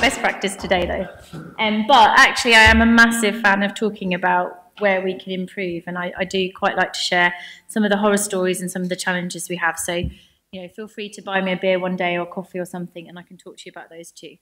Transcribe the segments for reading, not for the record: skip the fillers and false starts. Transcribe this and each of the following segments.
best practice today, though. But actually, I am a massive fan of talking about where we can improve, and I do quite like to share some of the horror stories and some of the challenges we have. So, feel free to buy me a beer one day or coffee or something, and I can talk to you about those too.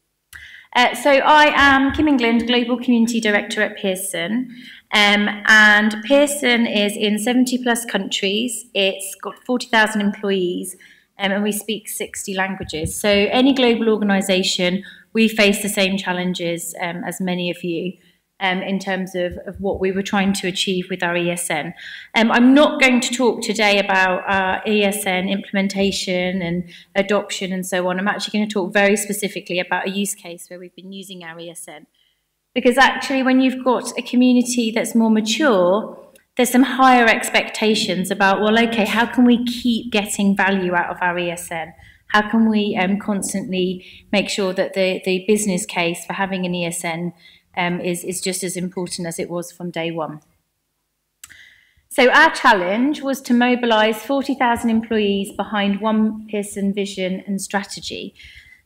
So I am Kim England, Global Community Director at Pearson, and Pearson is in 70 plus countries. It's got 40,000 employees, and we speak 60 languages. So any global organisation, we face the same challenges as many of you in terms of what we were trying to achieve with our ESN. I'm not going to talk today about our ESN implementation and adoption and so on. I'm actually going to talk very specifically about a use case where we've been using our ESN. Because actually, when you've got a community that's more mature, there's some higher expectations about, well, okay, how can we keep getting value out of our ESN? How can we constantly make sure that the business case for having an ESN is just as important as it was from day one? So our challenge was to mobilise 40,000 employees behind one Pearson vision and strategy.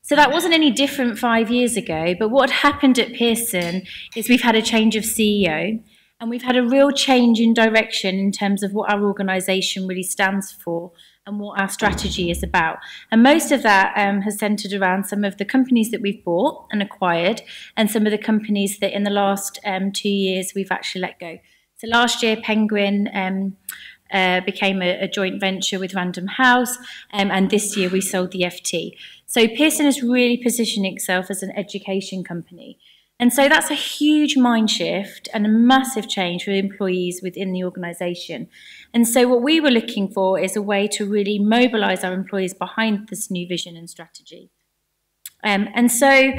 So that wasn't any different 5 years ago, but what had happened at Pearson is we've had a change of CEO, and we've had a real change in direction in terms of what our organisation really stands for and what our strategy is about. And most of that has centred around some of the companies that we've bought and acquired, and some of the companies that in the last 2 years we've actually let go. So last year, Penguin became a joint venture with Random House, and this year we sold the FT. So Pearson has really positioned itself as an education company. And so that's a huge mind shift and a massive change for employees within the organisation. And so what we were looking for is a way to really mobilise our employees behind this new vision and strategy. And so,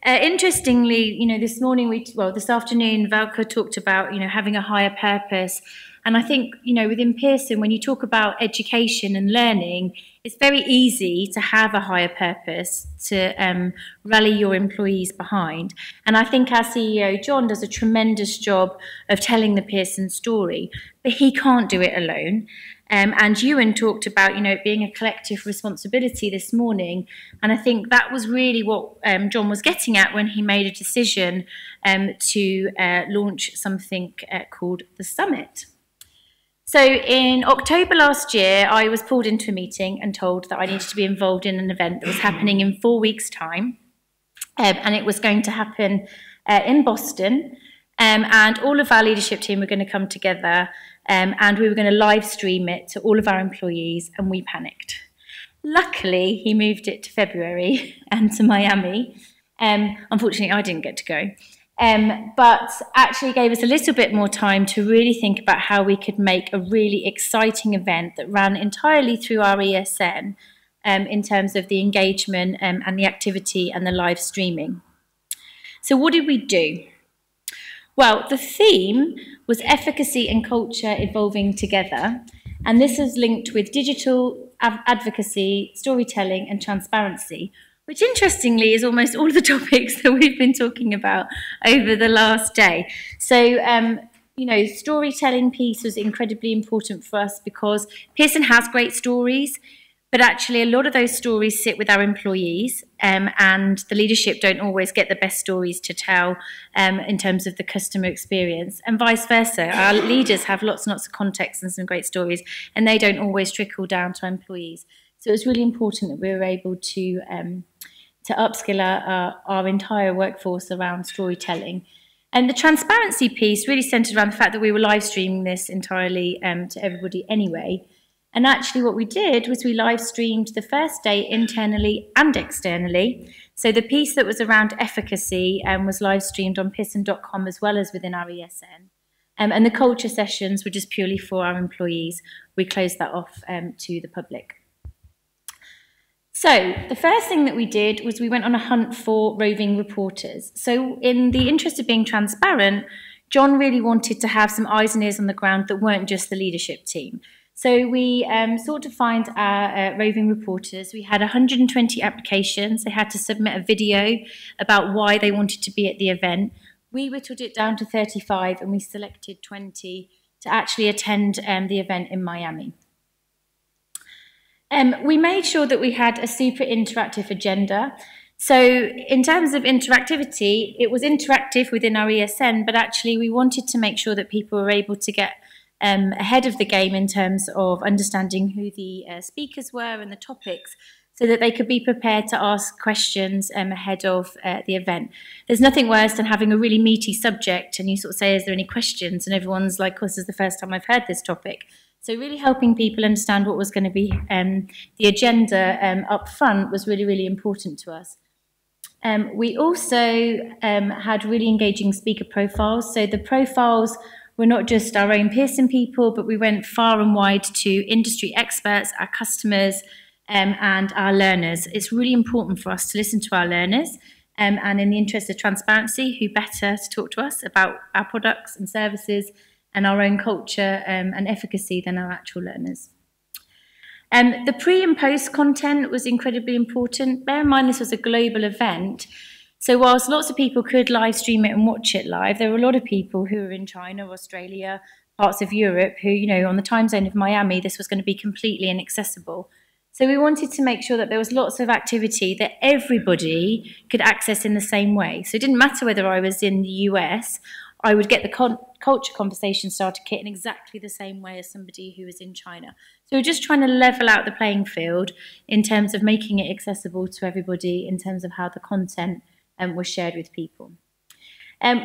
interestingly, this afternoon, Velka talked about, having a higher purpose. And I think, within Pearson, when you talk about education and learning, it's very easy to have a higher purpose to rally your employees behind. And I think our CEO, John, does a tremendous job of telling the Pearson story, but he can't do it alone. And Ewan talked about, it being a collective responsibility this morning. And I think that was really what John was getting at when he made a decision to launch something called the Summit. So in October last year, I was pulled into a meeting and told that I needed to be involved in an event that was happening in 4 weeks' time. And it was going to happen in Boston. And all of our leadership team were going to come together, and we were going to live stream it to all of our employees, and we panicked. Luckily, he moved it to February and to Miami. Unfortunately, I didn't get to go. But actually gave us a little bit more time to really think about how we could make a really exciting event that ran entirely through our ESN in terms of the engagement and the activity and the live streaming. So what did we do? Well, the theme was efficacy and culture evolving together, and this is linked with digital advocacy, storytelling and transparency, which interestingly is almost all of the topics that we've been talking about over the last day. So, storytelling piece was incredibly important for us because Pearson has great stories, but actually a lot of those stories sit with our employees, and the leadership don't always get the best stories to tell in terms of the customer experience, and vice versa. Our leaders have lots and lots of context and some great stories, and they don't always trickle down to our employees. So it was really important that we were able to upskill our entire workforce around storytelling. And the transparency piece really centred around the fact that we were live streaming this entirely to everybody anyway. And actually what we did was we live streamed the first day internally and externally. So the piece that was around efficacy was live streamed on Pearson.com as well as within our ESN. And the culture sessions were just purely for our employees. We closed that off to the public. So the first thing that we did was we went on a hunt for roving reporters. So in the interest of being transparent, John really wanted to have some eyes and ears on the ground that weren't just the leadership team. So we sought to find our roving reporters. We had 120 applications. They had to submit a video about why they wanted to be at the event. We whittled it down to 35 and we selected 20 to actually attend the event in Miami. We made sure that we had a super interactive agenda. So in terms of interactivity, it was interactive within our ESN, but actually we wanted to make sure that people were able to get ahead of the game in terms of understanding who the speakers were and the topics, so that they could be prepared to ask questions ahead of the event. There's nothing worse than having a really meaty subject and you sort of say, is there any questions? And everyone's like, this is the first time I've heard this topic. So really helping people understand what was going to be the agenda up front was really, really important to us. We also had really engaging speaker profiles. So the profiles were not just our own Pearson people, but we went far and wide to industry experts, our customers, and our learners. It's really important for us to listen to our learners, and in the interest of transparency, who better to talk to us about our products and services and our own culture and efficacy than our actual learners. The pre and post content was incredibly important. Bear in mind this was a global event, so whilst lots of people could live stream it and watch it live, there were a lot of people who were in China, Australia, parts of Europe who, on the time zone of Miami, this was going to be completely inaccessible. So we wanted to make sure that there was lots of activity that everybody could access in the same way. So it didn't matter whether I was in the US, I would get the culture conversation starter kit in exactly the same way as somebody who was in China. So we're just trying to level out the playing field in terms of making it accessible to everybody in terms of how the content was shared with people.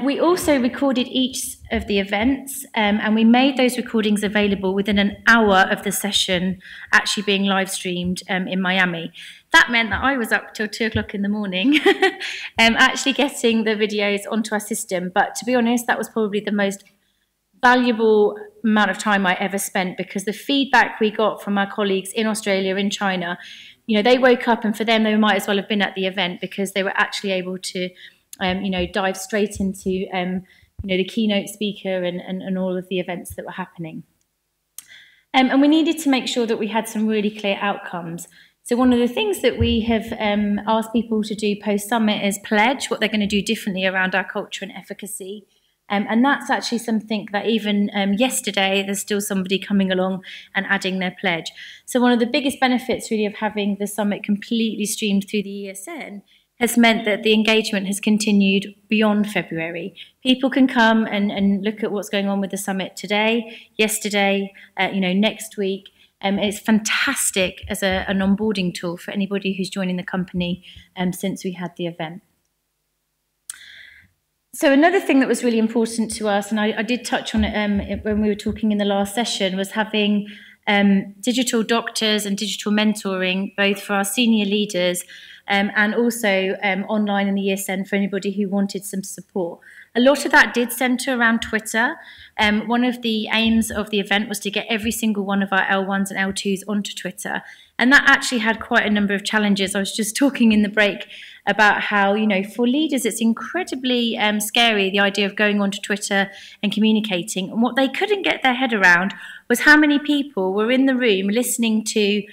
We also recorded each of the events and we made those recordings available within an hour of the session actually being live streamed in Miami. That meant that I was up till 2 o'clock in the morning actually getting the videos onto our system. But to be honest, that was probably the most valuable amount of time I ever spent, because the feedback we got from our colleagues in Australia, in China, they woke up and for them, they might as well have been at the event, because they were actually able to dive straight into, the keynote speaker and all of the events that were happening. And we needed to make sure that we had some really clear outcomes. So one of the things that we have asked people to do post-summit is pledge what they're going to do differently around our culture and efficacy. And that's actually something that even yesterday, there's still somebody coming along and adding their pledge. So one of the biggest benefits really of having the summit completely streamed through the ESN has meant that the engagement has continued beyond February. People can come and look at what's going on with the summit today, yesterday, next week. It's fantastic as an onboarding tool for anybody who's joining the company since we had the event. So another thing that was really important to us, and I did touch on it when we were talking in the last session, was having digital doctors and digital mentoring, both for our senior leaders and also online in the ESN for anybody who wanted some support. A lot of that did centre around Twitter. One of the aims of the event was to get every single one of our L1s and L2s onto Twitter. And that actually had quite a number of challenges. I was just talking in the break about how, for leaders, it's incredibly scary, the idea of going onto Twitter and communicating. And what they couldn't get their head around was how many people were in the room listening to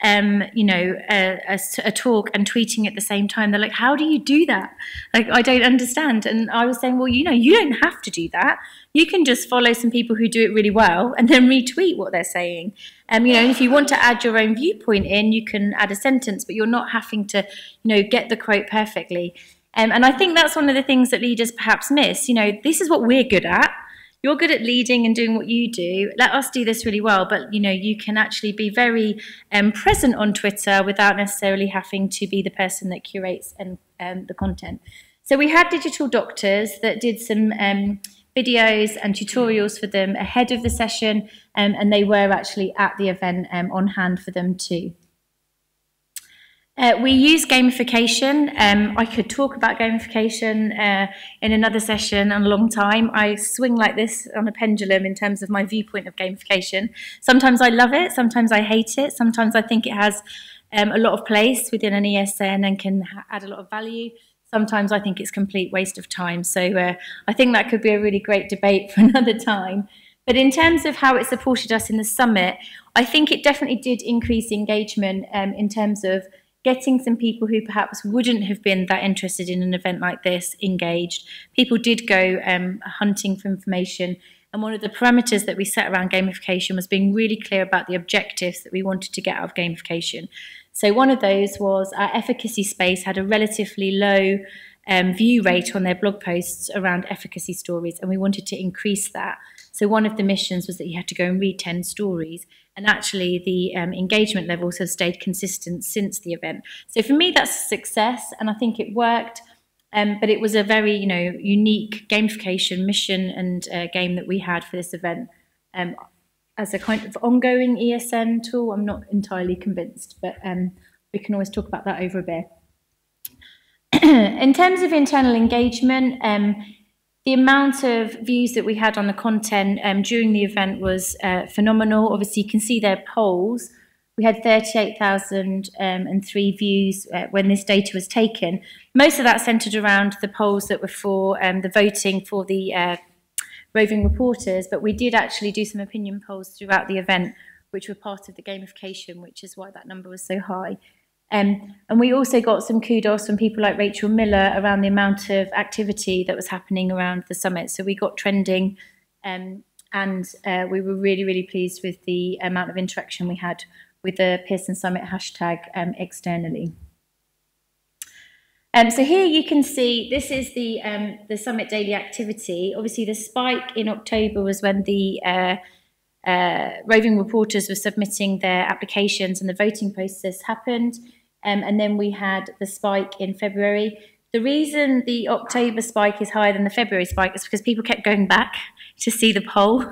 a talk and tweeting at the same time. They're like, how do you do that? Like, I don't understand. And I was saying, well, you don't have to do that. You can just follow some people who do it really well and then retweet what they're saying. And if you want to add your own viewpoint in, you can add a sentence, but you're not having to, get the quote perfectly. And I think that's one of the things that leaders perhaps miss. This is what we're good at. You're good at leading and doing what you do. Let us do this really well. But, you can actually be very present on Twitter without necessarily having to be the person that curates the content. So we had digital doctors that did some videos and tutorials for them ahead of the session, and they were actually at the event on hand for them too. We use gamification. I could talk about gamification in another session and a long time. I swing like this on a pendulum in terms of my viewpoint of gamification. Sometimes I love it, sometimes I hate it, sometimes I think it has a lot of place within an ESN and can add a lot of value. Sometimes I think it's a complete waste of time. So I think that could be a really great debate for another time. But in terms of how it supported us in the summit, I think it definitely did increase engagement in terms of getting some people who perhaps wouldn't have been that interested in an event like this engaged. People did go hunting for information. And one of the parameters that we set around gamification was being really clear about the objectives that we wanted to get out of gamification. So one of those was our efficacy space had a relatively low view rate on their blog posts around efficacy stories, and we wanted to increase that. So one of the missions was that you had to go and read 10 stories, and actually the engagement levels have stayed consistent since the event. So for me, that's a success, and I think it worked. But it was a very, unique gamification mission and game that we had for this event. As a kind of ongoing ESN tool, I'm not entirely convinced, but we can always talk about that over a beer. In terms of internal engagement, the amount of views that we had on the content during the event was phenomenal. Obviously, you can see their polls. We had 38,003 views when this data was taken. Most of that centred around the polls that were for the voting for the roving reporters, but we did actually do some opinion polls throughout the event, which were part of the gamification, which is why that number was so high. And we also got some kudos from people like Rachel Miller around the amount of activity that was happening around the summit. So we got trending, and we were really, really pleased with the amount of interaction we had with the Pearson Summit hashtag externally. So here you can see, this is the Summit daily activity. Obviously the spike in October was when the roving reporters were submitting their applications and the voting process happened. And then we had the spike in February. The reason the October spike is higher than the February spike is because people kept going back to see the poll,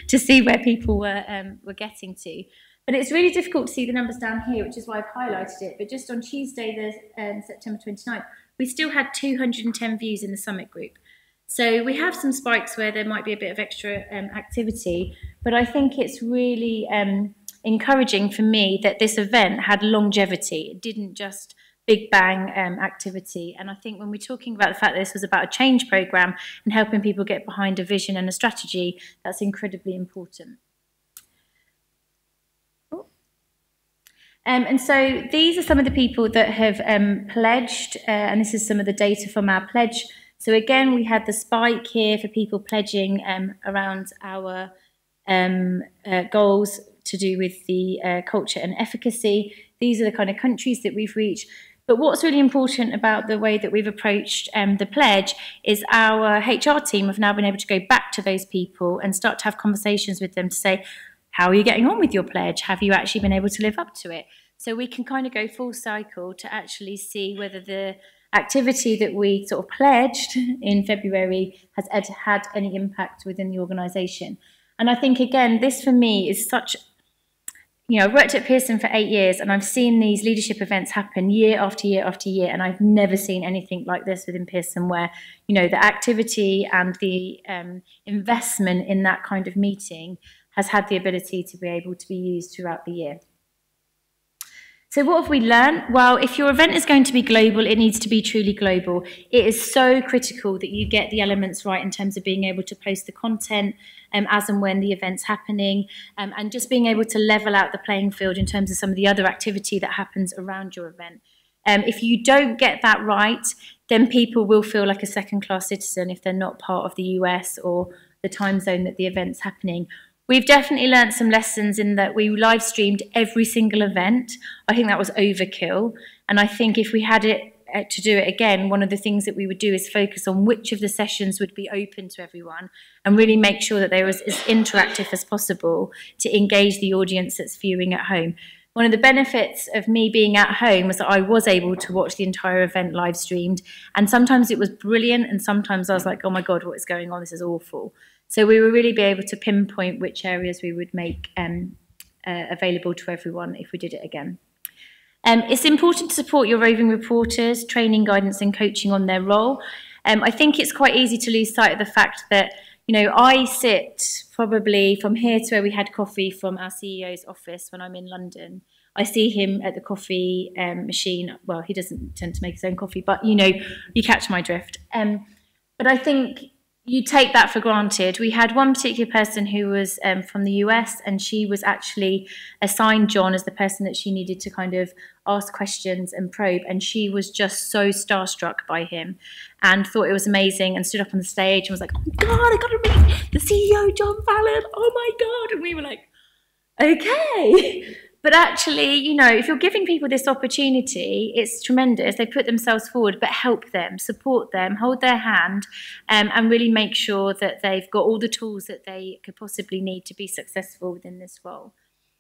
to see where people were getting to. But it's really difficult to see the numbers down here, which is why I've highlighted it. But just on Tuesday, September 29th, we still had 210 views in the Summit group. So we have some spikes where there might be a bit of extra activity, but I think it's really encouraging for me that this event had longevity. It didn't just big bang activity. And I think when we're talking about the fact that this was about a change program and helping people get behind a vision and a strategy, that's incredibly important. And so these are some of the people that have pledged, and this is some of the data from our pledge. So again, we had the spike here for people pledging around our goals to do with the culture and efficacy. These are the kind of countries that we've reached. But what's really important about the way that we've approached the pledge is our HR team have now been able to go back to those people and start to have conversations with them to say, how are you getting on with your pledge? Have you actually been able to live up to it? So we can kind of go full cycle to actually see whether the activity that we sort of pledged in February has had any impact within the organisation. And I think, again, this for me is such, I've worked at Pearson for 8 years and I've seen these leadership events happen year after year after year, and I've never seen anything like this within Pearson where, the activity and the investment in that kind of meeting has had the ability to be able to be used throughout the year. So what have we learned? Well, if your event is going to be global, it needs to be truly global. It is so critical that you get the elements right in terms of being able to post the content as and when the event's happening, and just being able to level out the playing field in terms of some of the other activity that happens around your event. If you don't get that right, then people will feel like a second-class citizen if they're not part of the US or the time zone that the event's happening. We've definitely learned some lessons in that we live streamed every single event. I think that was overkill. And I think if we had it to do it again, one of the things that we would do is focus on which of the sessions would be open to everyone and really make sure that they were as interactive as possible to engage the audience that's viewing at home. One of the benefits of me being at home was that I was able to watch the entire event live streamed. And sometimes it was brilliant. And sometimes I was like, oh my God, what is going on? This is awful. So we will really be able to pinpoint which areas we would make available to everyone if we did it again. It's important to support your roving reporters, training, guidance and coaching on their role. I think it's quite easy to lose sight of the fact that, I sit probably from here to where we had coffee from our CEO's office when I'm in London. I see him at the coffee machine. Well, he doesn't tend to make his own coffee, but, you catch my drift. But I think you take that for granted. We had one particular person who was from the US, and she was actually assigned John as the person that she needed to kind of ask questions and probe, and she was just so starstruck by him and thought it was amazing and stood up on the stage and was like, oh my God, I got to meet the CEO, John Fallon, oh my God. And we were like, okay. But actually, you know, if you're giving people this opportunity, it's tremendous. They put themselves forward, but help them, support them, hold their hand, and really make sure that they've got all the tools that they could possibly need to be successful within this role.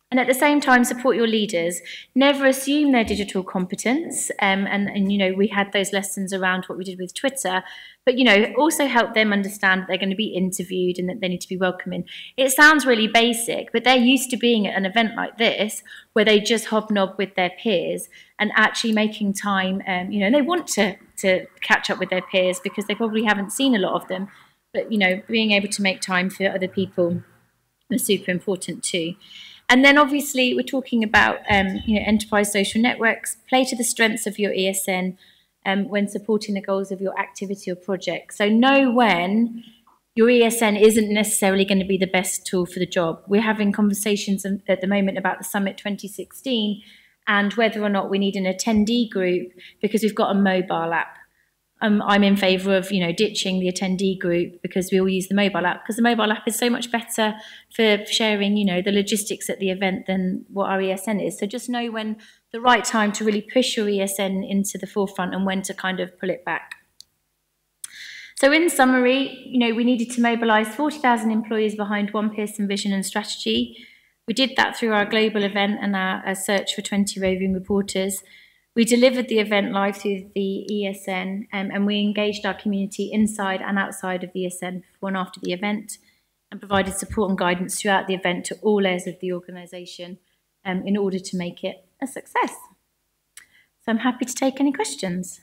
And at the same time, support your leaders. Never assume their digital competence. And you know, we had those lessons around what we did with Twitter. But, you know, also help them understand that they're going to be interviewed and that they need to be welcoming. It sounds really basic, but they're used to being at an event like this where they just hobnob with their peers and actually making time. You know, and they want to catch up with their peers because they probably haven't seen a lot of them. But, you know, being able to make time for other people is super important too. And then obviously we're talking about you know, enterprise social networks. Play to the strengths of your ESN when supporting the goals of your activity or project. So know when your ESN isn't necessarily going to be the best tool for the job. We're having conversations at the moment about the Summit 2016 and whether or not we need an attendee group because we've got a mobile app. I'm in favour of, you know, ditching the attendee group because we all use the mobile app, because the mobile app is so much better for sharing, you know, the logistics at the event than what our ESN is. So just know when the right time to really push your ESN into the forefront and when to kind of pull it back. So in summary, you know, we needed to mobilise 40,000 employees behind one Pearson vision and strategy. We did that through our global event and our search for 20 roving reporters. We delivered the event live through the ESN and we engaged our community inside and outside of the ESN before and after the event and provided support and guidance throughout the event to all layers of the organisation in order to make it a success. So I'm happy to take any questions.